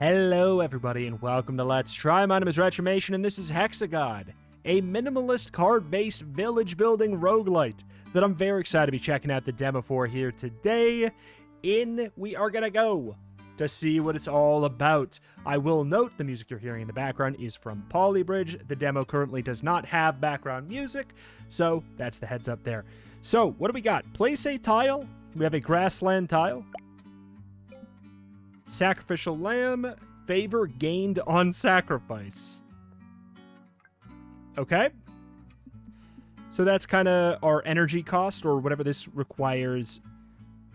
Hello everybody and welcome to Let's Try. My name is Retromation and this is Hexagod, a minimalist card-based village building roguelite that I'm very excited to be checking out the demo for here today. We are gonna go to see what it's all about. I will note the music you're hearing in the background is from Polybridge. The demo currently does not have background music, so that's the heads up there. So, what do we got? Place a tile. We have a grassland tile. Sacrificial lamb, favor gained on sacrifice. Okay. So that's kind of our energy cost, or whatever this requires.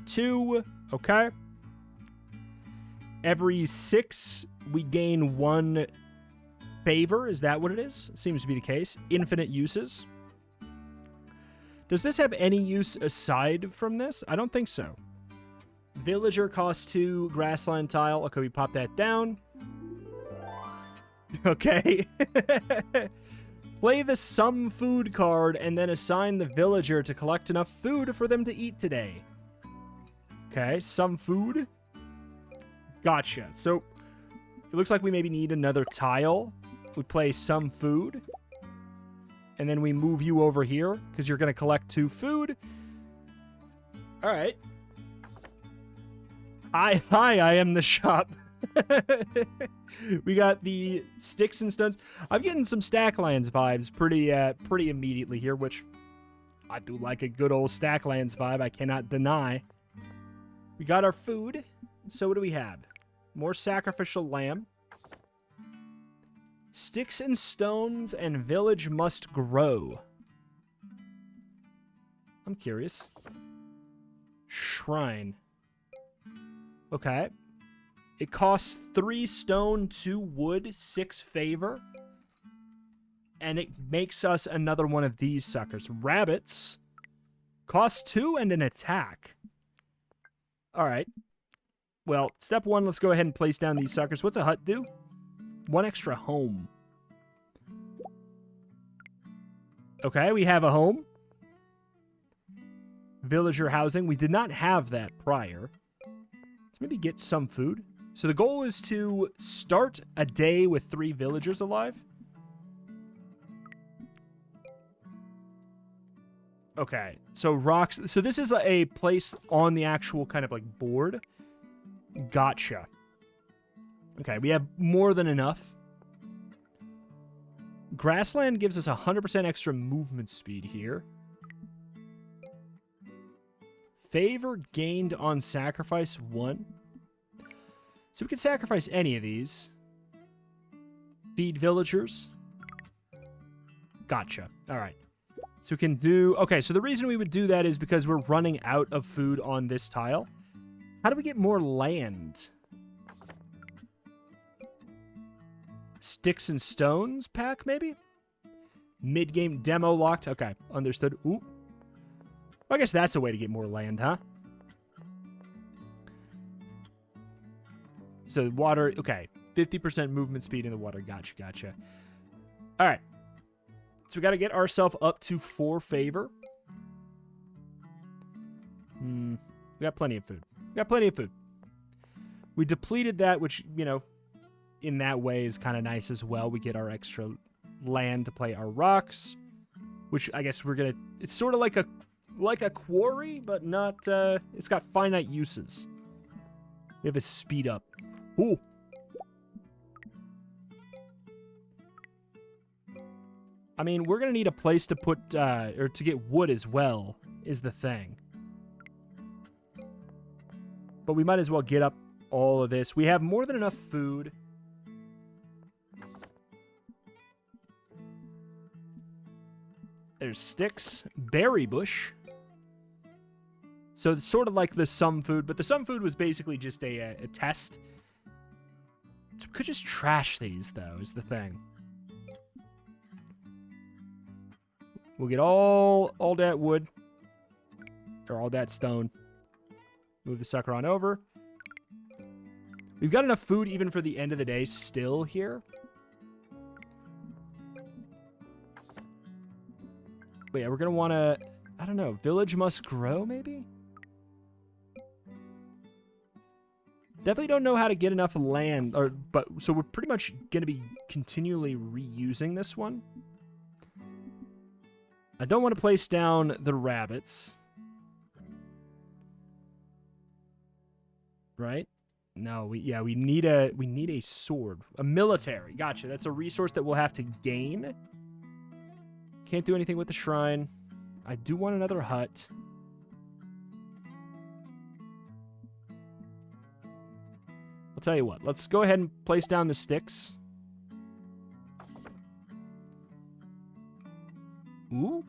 2. Okay. Every 6, we gain 1 favor. Is that what it is? Seems to be the case. Infinite uses. Does this have any use aside from this? I don't think so. Villager costs 2, grassland tile. Okay, we pop that down. Okay. Play the some food card and then assign the villager to collect enough food for them to eat today. Okay, some food. Gotcha. So, it looks like we maybe need another tile. We play some food. And then we move you over here, because you're going to collect 2 food. Alright. Hi, I am the shop. We got the sticks and stones. I'm getting some Stacklands vibes pretty immediately here, which I do like a good old Stacklands vibe, I cannot deny. We got our food. So what do we have? More sacrificial lamb. Sticks and stones and village must grow. I'm curious. Shrine. Okay. It costs 3 stone, 2 wood, 6 favor. And it makes us another one of these suckers. Rabbits. Cost 2 and an attack. Alright. Well, step 1, let's go ahead and place down these suckers. What's a hut do? 1 extra home. Okay, we have a home. Villager housing. We did not have that prior. Let's maybe get some food. So the goal is to start a day with 3 villagers alive. Okay, so rocks. So this is a place on the actual kind of like board. Gotcha. Okay, we have more than enough. Grassland gives us 100% extra movement speed here. Favor gained on sacrifice 1. So we can sacrifice any of these. Feed villagers. Gotcha. Alright. So we can do... Okay, so the reason we would do that is because we're running out of food on this tile. How do we get more land? Sticks and stones pack, maybe? Mid-game demo locked. Okay, understood. Ooh. I guess that's a way to get more land, huh? So water, okay. 50% movement speed in the water. Gotcha. All right. So we got to get ourselves up to 4 favor. We got plenty of food. We depleted that, which, you know, in that way is kind of nice as well. We get our extra land to play our rocks, which I guess we're going to... It's sort of like a quarry, but not... it's got finite uses. We have a speed up. Ooh. I mean, we're going to need a place to put... or to get wood as well, is the thing. But we might as well get up all of this. We have more than enough food. There's sticks. Berry bush. So it's sort of like the some food, but the some food was basically just a test. So we could just trash these, though, is the thing. We'll get all that wood. Or all that stone. Move the sucker on over. We've got enough food even for the end of the day still here. But yeah, we're going to want to... I don't know. Village must grow, maybe? Definitely don't know how to get enough land, but so we're pretty much going to be continually reusing this one. I don't want to place down the rabbits. Right? No, we need a sword. A military. Gotcha. That's a resource that we'll have to gain. Can't do anything with the shrine. I do want another hut. I'll tell you what. Let's go ahead and place down the sticks. Ooh.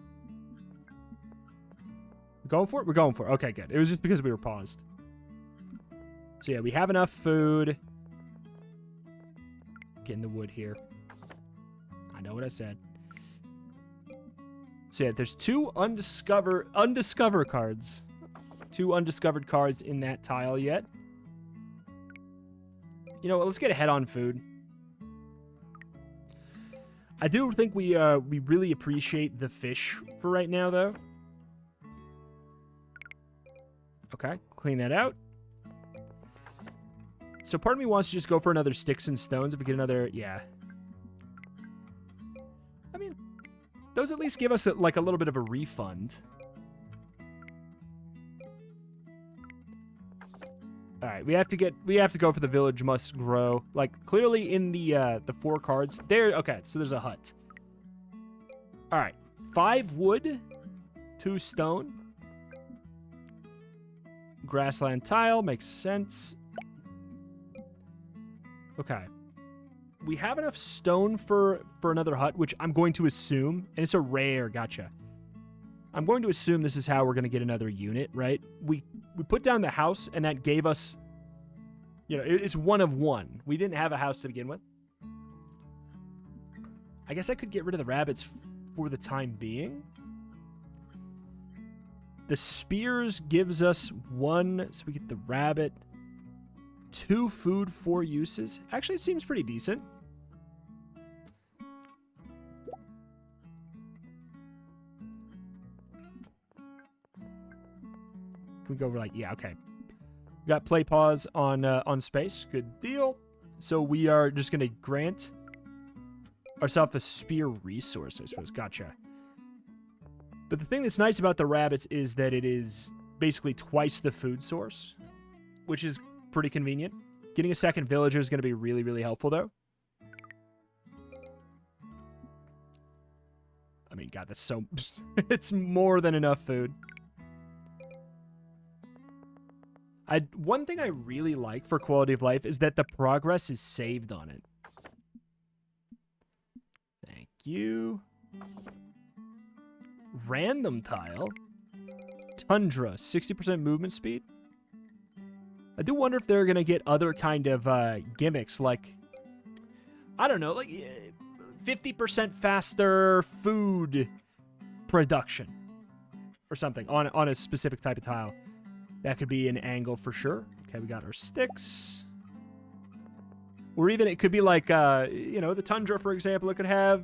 We're going for it? We're going for it. Okay, good. It was just because we were paused. So yeah, we have enough food. Getting the wood here. I know what I said. So yeah, there's two undiscover cards. Two undiscovered cards in that tile yet. You know what? Let's get ahead on food. I do think we really appreciate the fish for right now, though. Okay, clean that out. So part of me wants to just go for another sticks and stones if we get another, yeah. I mean, those at least give us like a little bit of a refund. All right, we have to go for the village must grow. Like clearly in the 4 cards there. Okay, so there's a hut. All right, 5 wood, 2 stone, grassland tile makes sense. Okay, we have enough stone for another hut, which I'm going to assume, and it's a rare. Gotcha. I'm going to assume this is how we're going to get another unit, right? We put down the house, and that gave us, you know, it's 1 of 1. We didn't have a house to begin with. I guess I could get rid of the rabbits for the time being. The spears gives us 1, so we get the rabbit. 2 food, 4 uses. Actually, it seems pretty decent. Can we go over like, yeah, okay. We got play pause on space. Good deal. So we are just going to grant ourselves a spear resource, I suppose. Gotcha. But the thing that's nice about the rabbits is that it is basically twice the food source, which is pretty convenient. Getting a second villager is going to be really, really helpful, though. I mean, God, that's so... it's more than enough food. One thing I really like for quality of life is that the progress is saved on it. Thank you. Random tile. Tundra, 60% movement speed. I do wonder if they're going to get other kind of gimmicks, like, I don't know, like 50% faster food production or something on a specific type of tile. That could be an angle for sure. Okay, we got our sticks. Or even it could be like, you know, the Tundra, for example, it could have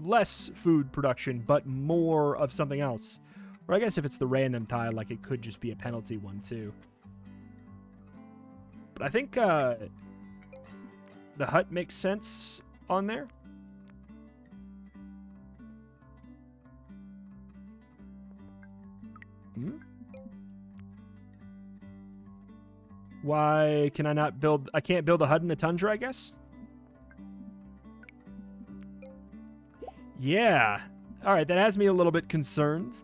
less food production, but more of something else. Or I guess if it's the random tile, like it could just be a penalty one too. But I think the hut makes sense on there. Why can I not build... I can't build a hut in the Tundra, I guess? Yeah. All right, that has me a little bit concerned.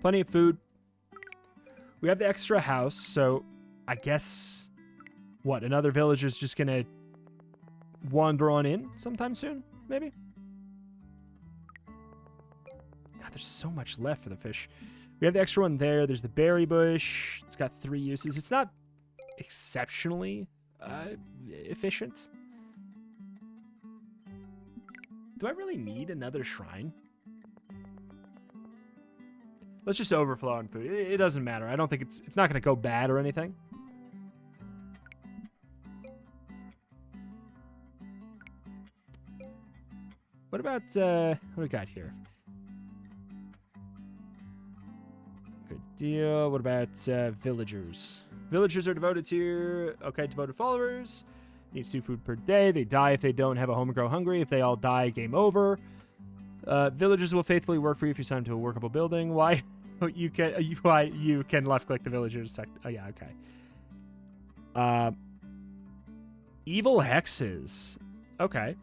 Plenty of food. We have the extra house, so I guess... What, another villager's just going to wander on in sometime soon, maybe? God, there's so much left for the fish. We have the extra one there. There's the berry bush. It's got 3 uses. It's not exceptionally efficient. Do I really need another shrine? Let's just overflow on food. It doesn't matter. I don't think it's not going to go bad or anything. What about what do we got here? Good deal. What about villagers? Villagers are devoted to... Okay, devoted followers. Needs 2 food per day. They die if they don't have a home and grow hungry. If they all die, game over. Villagers will faithfully work for you if you sign to a workable building. Why? You can left click the villagers. Oh yeah, okay. Evil hexes. Okay.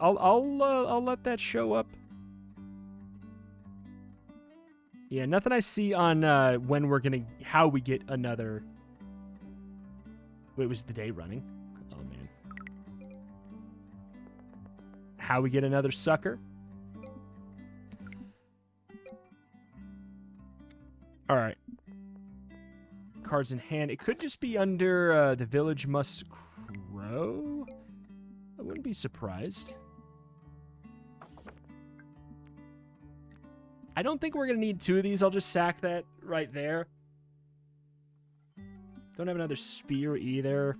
I'll let that show up. Yeah, nothing I see on when we're gonna how we get another. Wait, was the day running? Oh man. How we get another sucker? All right. Cards in hand. It could just be under the village must grow. I wouldn't be surprised. I don't think we're going to need 2 of these. I'll just sack that right there. Don't have another spear either.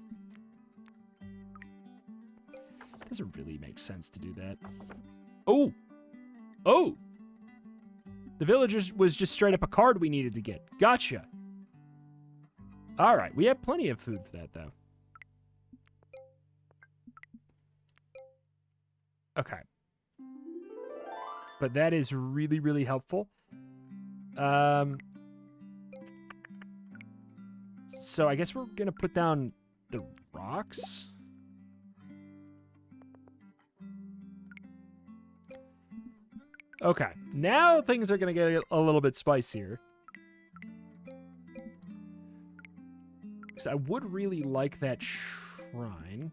Doesn't really make sense to do that. Oh! Oh! The villagers was just straight up a card we needed to get. Gotcha. All right. We have plenty of food for that, though. Okay. But that is really, really helpful. So I guess we're going to put down the rocks. Okay. Now things are going to get a little bit spicier. Because I would really like that shrine.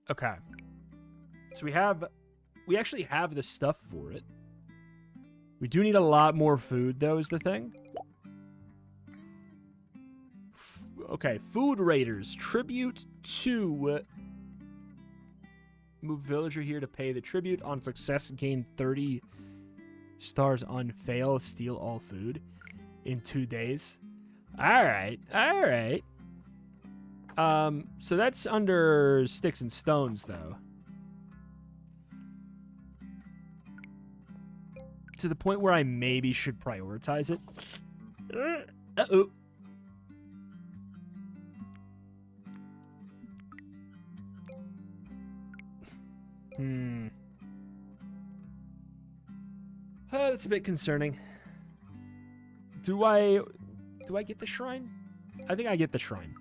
Okay. So we actually have the stuff for it. We do need a lot more food, though, is the thing. Okay, food raiders. Tribute to... Move villager here to pay the tribute. On success, gain 30 stars on fail. Steal all food in 2 days. Alright, alright. So that's under sticks and stones, though. To the point where I maybe should prioritize it. Uh-oh. That's a bit concerning. Do I get the shrine? I think I get the shrine.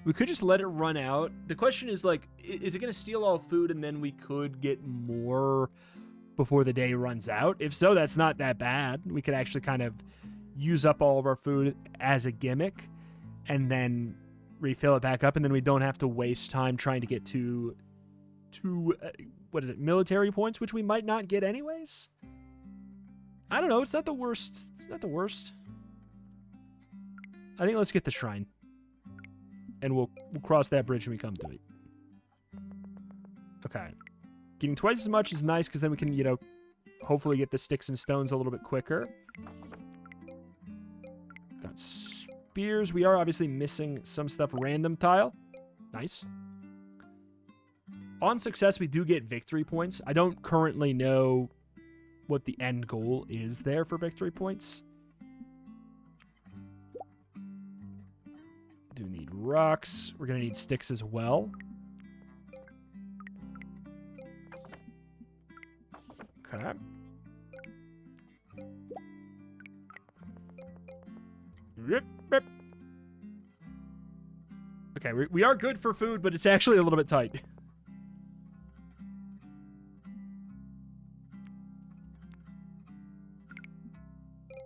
We could just let it run out. The question is, like, is it going to steal all food and then we could get more before the day runs out? If so, that's not that bad. We could actually kind of use up all of our food as a gimmick and then refill it back up, and then we don't have to waste time trying to get to what is it, military points, which we might not get anyways. I don't know. It's not the worst. It's not the worst. I think let's get the shrine. And we'll cross that bridge when we come to it. Okay. Getting twice as much is nice because then we can, you know, hopefully get the sticks and stones a little bit quicker. Got spears. We are obviously missing some stuff. Random tile. Nice. On success, we do get victory points. I don't currently know what the end goal is there for victory points. Do need rocks. We're going to need sticks as well. Okay. Okay, we are good for food, but it's actually a little bit tight.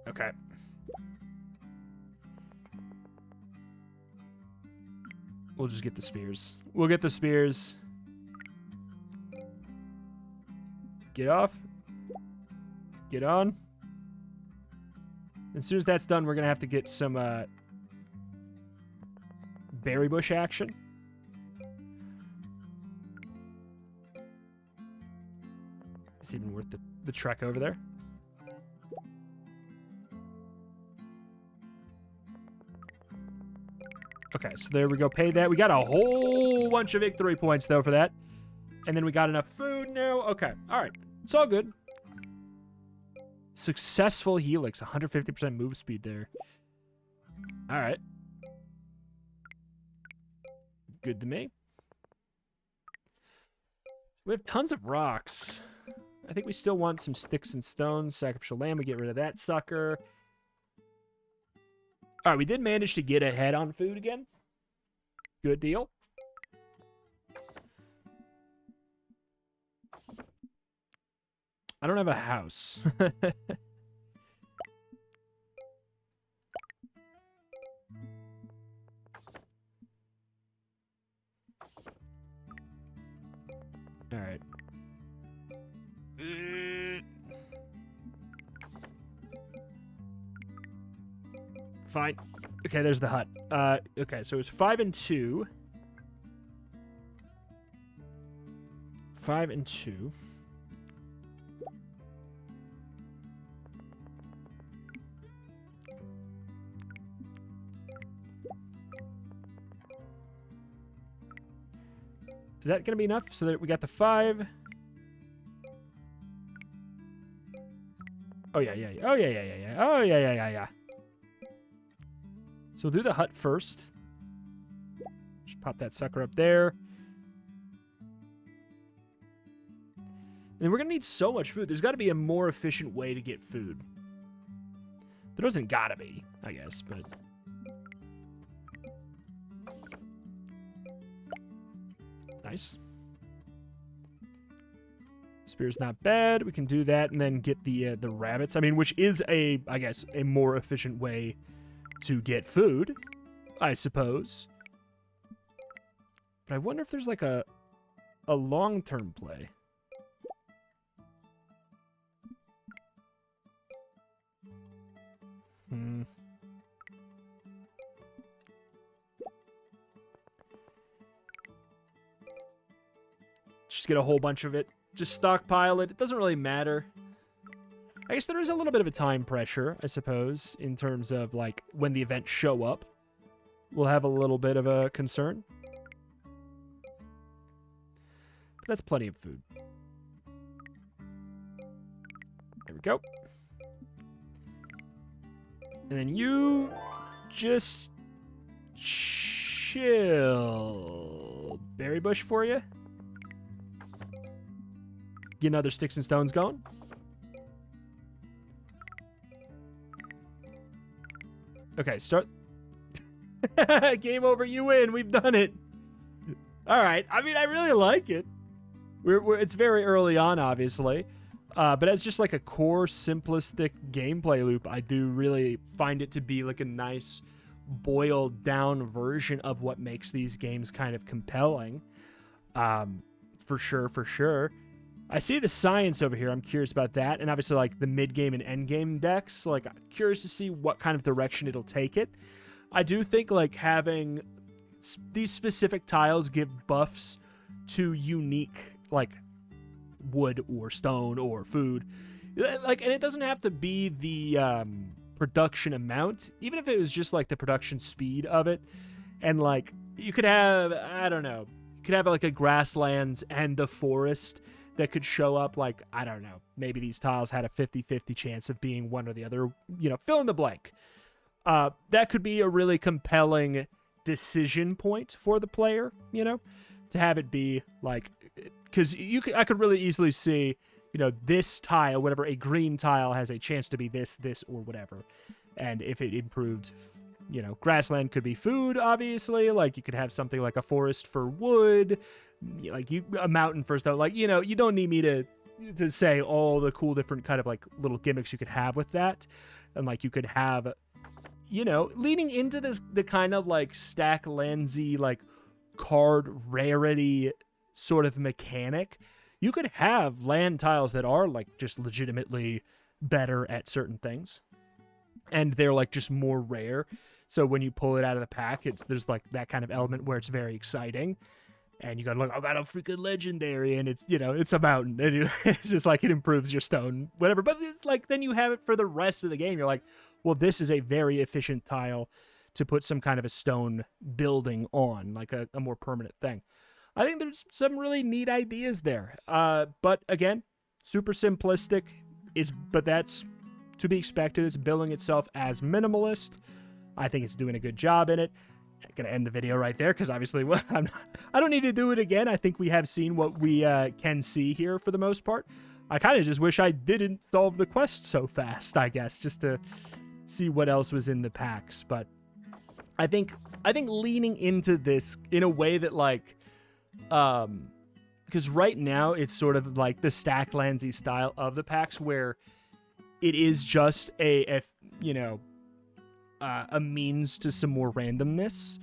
Okay. We'll just get the spears. We'll get the spears. Get off. Get on. As soon as that's done, we're going to have to get some berry bush action. It's even worth the trek over there. Okay, so there we go. Pay that. We got a whole bunch of victory points, though, for that. And then we got enough food. Okay. All right. It's all good. Successful helix. 150% move speed there. All right. Good to me. We have tons of rocks. I think we still want some sticks and stones. Sacrificial lamb. We get rid of that sucker. All right. We did manage to get ahead on food again. Good deal. I don't have a house. All right. Fine. Okay, there's the hut. Okay, so it was 5 and 2. 5 and 2. Is that going to be enough? So that we got the 5. Oh, yeah. Oh, yeah. Oh, yeah. So we'll do the hut first. Just pop that sucker up there. And we're going to need so much food. There's got to be a more efficient way to get food. There doesn't got to be, I guess, but... Nice. Spear's not bad. We can do that and then get the rabbits. I mean, which is I guess, a more efficient way to get food, I suppose. But I wonder if there's like a long-term play. Just get a whole bunch of it. Just stockpile it. It doesn't really matter. I guess there is a little bit of a time pressure, I suppose, in terms of, like, when the events show up. We'll have a little bit of a concern. But that's plenty of food. There we go. And then you just chill. Berry bush for you. Get another sticks and stones going. Okay, start. Game over, you win. We've done it. All right. I mean, I really like it. It's very early on, obviously. But as just like a core, simplistic gameplay loop, I do really find it to be like a nice, boiled down version of what makes these games kind of compelling. For sure. I see the science over here. I'm curious about that. And obviously, like, the mid-game and end-game decks. Like, I'm curious to see what kind of direction it'll take it. I do think, like, having these specific tiles give buffs to unique, like, wood or stone or food. Like, and it doesn't have to be the production amount. Even if it was just, like, the production speed of it. And, like, you could have, I don't know, you could have, like, a grasslands and the forest that could show up, like, I don't know, maybe these tiles had a 50-50 chance of being one or the other, you know, fill in the blank. That could be a really compelling decision point for the player, you know, to have it be, like, because I could really easily see, you know, this tile, whatever, a green tile has a chance to be this, or whatever. And if it improved, you know, grassland could be food, obviously, like, you could have something like a forest for wood, like a mountain for stone. Like, you know, you don't need me to say all the cool different kind of like little gimmicks you could have with that. And like you could have, you know, leading into the kind of like stack landsy, like card rarity sort of mechanic, you could have land tiles that are like just legitimately better at certain things. And they're like just more rare. So when you pull it out of the pack, there's like that kind of element where it's very exciting. And you gotta look, I got a freaking legendary, and it's, you know, it's a mountain, and it's just like it improves your stone, whatever. But it's like then you have it for the rest of the game. You're like, well, this is a very efficient tile to put some kind of a stone building on, like a more permanent thing. I think there's some really neat ideas there. But again, super simplistic. But that's to be expected. It's billing itself as minimalist. I think it's doing a good job in it. I'm going to end the video right there because obviously I don't need to do it again. I think we have seen what we can see here for the most part. I kind of just wish I didn't solve the quest so fast, I guess, just to see what else was in the packs. But I think leaning into this in a way that, like, because right now it's sort of like the Stacklandsy style of the packs where it is just a means to some more randomness.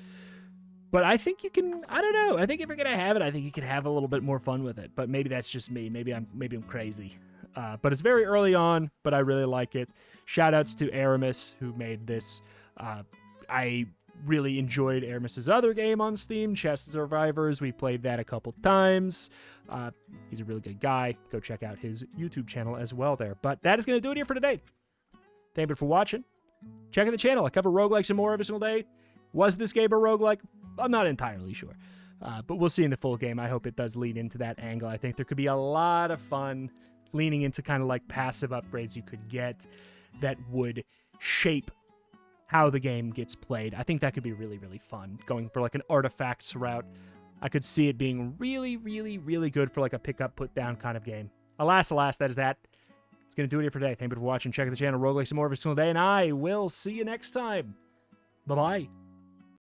But I think you can, I don't know. I think if you're going to have it, I think you can have a little bit more fun with it. But maybe that's just me. Maybe I'm crazy. But it's very early on, but I really like it. Shout outs to Aarimos who made this. I really enjoyed Aarimos' other game on Steam, Chess Survivors. We played that a couple times. He's a really good guy. Go check out his YouTube channel as well there. But that is going to do it here for today. Thank you for watching. Check out the channel. I cover roguelikes and more every single day. Was this game a roguelike? I'm not entirely sure. But we'll see in the full game. I hope it does lean into that angle. I think there could be a lot of fun leaning into kind of like passive upgrades you could get that would shape how the game gets played. I think that could be really, really fun. Going for like an artifacts route. I could see it being really, really, really good for like a pick up, put down kind of game. Alas, that is that. It's going to do it here for today. Thank you for watching. Check out the channel, roguelikes and more every single day, and I will see you next time. Bye-bye.